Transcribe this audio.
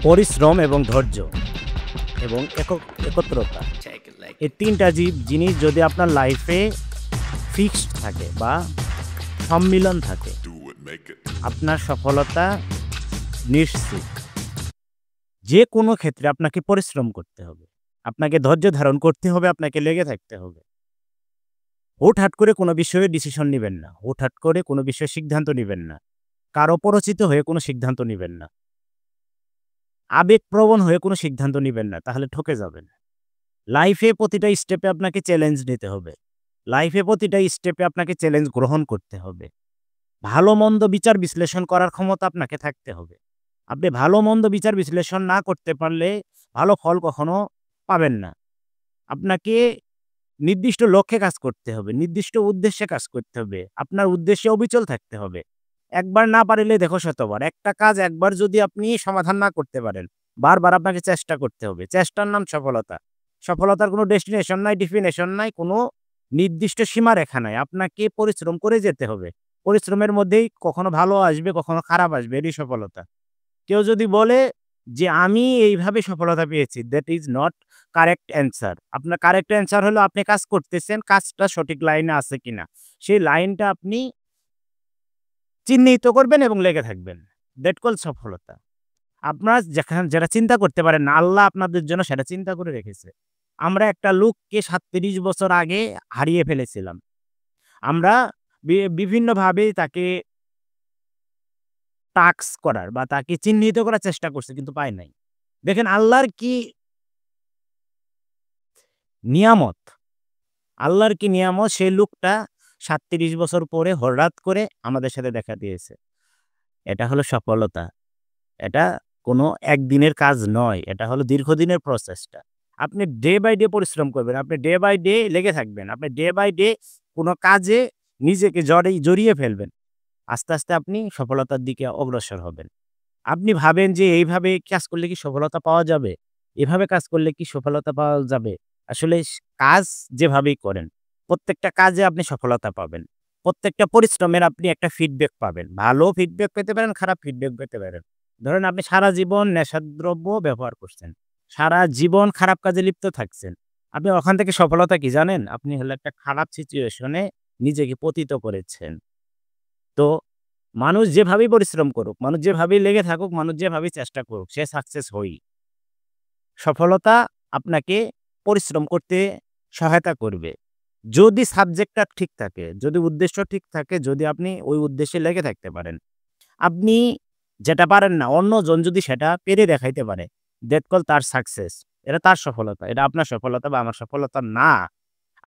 পরিশ্রম এবং ধৈর্য এবং একত্রতা, এই তিনটা জিনিস যদি আপনার লাইফে ফিক্সড থাকে বা সম্মিলন থাকে, আপনার সফলতা নিশ্চিত। যে কোনো ক্ষেত্রে আপনাকে পরিশ্রম করতে হবে, আপনাকে ধৈর্য ধারণ করতে হবে, আপনাকে লেগে থাকতে হবে। হুটহাট করে কোনো বিষয়ে ডিসিশন নিবেন না, হুটহাট করে কোনো বিষয়ে সিদ্ধান্ত নিবেন না, কারো পরিচিত হয়ে কোনো সিদ্ধান্ত নিবেন না, আবেগপ্রবণ হয়ে কোনো সিদ্ধান্ত নিবেন না, তাহলে ঠকে যাবেন। লাইফে প্রতিটা স্টেপে আপনাকে চ্যালেঞ্জ নিতে হবে, লাইফে প্রতিটা স্টেপে আপনাকে চ্যালেঞ্জ গ্রহণ করতে হবে। ভালো মন্দ বিচার বিশ্লেষণ করার ক্ষমতা আপনাকে থাকতে হবে। আপনি ভালো মন্দ বিচার বিশ্লেষণ না করতে পারলে ভালো ফল কখনো পাবেন না। আপনাকে নির্দিষ্ট লক্ষ্যে কাজ করতে হবে, নির্দিষ্ট উদ্দেশ্যে কাজ করতে হবে, আপনার উদ্দেশ্যে অবিচল থাকতে হবে। একবার না পারিলে দেখো শতবার। একটা কাজ একবার যদি আপনি সমাধান না করতে পারেন, বারবার আপনাকে চেষ্টা করতে হবে। চেষ্টার নাম সফলতা। সফলতার কোনো ডেস্টিনেশন নাই, ডেফিনেশন নাই, কোনো নির্দিষ্ট সীমারেখা নাই। আপনাকে পরিশ্রম করে যেতে হবে। পরিশ্রমের মধ্যেই কখনো ভালো আসবে, কখনো খারাপ আসবে, এটাই সফলতা। কেউ যদি বলে যে আমি এইভাবে সফলতা পেয়েছি, that is not correct answer. আপনার কারেক্ট অ্যান্সার হলো আপনি কাজ করতেছেন, কাজটা সঠিক লাইনে আছে কিনা, সেই লাইনটা আপনি চিহ্নিত করবেন এবং লেগে থাকবেন। দ্যাট কল সফলতা। আপনারা যেটা চিন্তা করতে পারেন না, আল্লাহ আপনাদের জন্য সেটা চিন্তা করে রেখেছে। আমরা একটা লোককে ৩৭ বছর আগে হারিয়ে ফেলেছিলাম। আমরা বিভিন্নভাবে তাকে টাস্ক করার বা তাকে চিহ্নিত করার চেষ্টা করছি, কিন্তু পাই নাই। দেখেন আল্লাহর কি নিয়ামত, আল্লাহর কি নিয়ামত, সেই লোকটা ৩৭ বছর পরে হঠাৎ করে আমাদের সাথে দেখা দিয়েছে। এটা হলো সফলতা। এটা কোনো একদিনের কাজ নয়, এটা হলো দীর্ঘদিনের প্রসেসটা। আপনি ডে বাই ডে পরিশ্রম করবেন, আপনি ডে বাই ডে লেগে থাকবেন, আপনি ডে বাই ডে কোনো কাজে নিজেকে জড়িয়ে ফেলবেন। আস্তে, আস্তে আপনি সফলতার দিকে অগ্রসর হবেন। আপনি ভাবেন যে এইভাবে কাজ করলে কি সফলতা পাওয়া যাবে? এভাবে কাজ করলে কি সফলতা পাওয়া যাবে? আসলে কাজ যেভাবেই করেন, প্রত্যেকটা কাজে আপনি সফলতা পাবেন। প্রত্যেকটা পরিশ্রমের আপনি একটা ফিডব্যাক পাবেন। ভালো ফিডব্যাক পেতে পারেন, খারাপ ফিডব্যাক পেতে পারেন। ধরেন আপনি সারা জীবন নেশাদ্রব্য ব্যবহার করছেন। সারা জীবন খারাপ কাজে লিপ্ত থাকছেন। আপনি ওখান থেকে সফলতা কি জানেন? আপনি হলো একটা খারাপ সিচুয়েশনে নিজেকে পতিত করেছেন। তো মানুষ যেভাবেই পরিশ্রম করুক, মানুষ যেভাবেই লেগে থাকুক, মানুষ যেভাবেই চেষ্টা করুক, সে সাকসেস হয়ই। সফলতা আপনাকে পরিশ্রম করতে সহায়তা করবে। যদি সাবজেক্টটা ঠিক থাকে, যদি উদ্দেশ্য ঠিক থাকে, যদি আপনি ওই উদ্দেশ্যে লেগে থাকতে পারেন। আপনি যেটা পারেন না, অন্যজন যদি সেটা পেরে দেখাইতে পারে, দ্যাট কল তার সাকসেস। এটা তার সফলতা। এটা আপনার সফলতা বা আমার সফলতা না।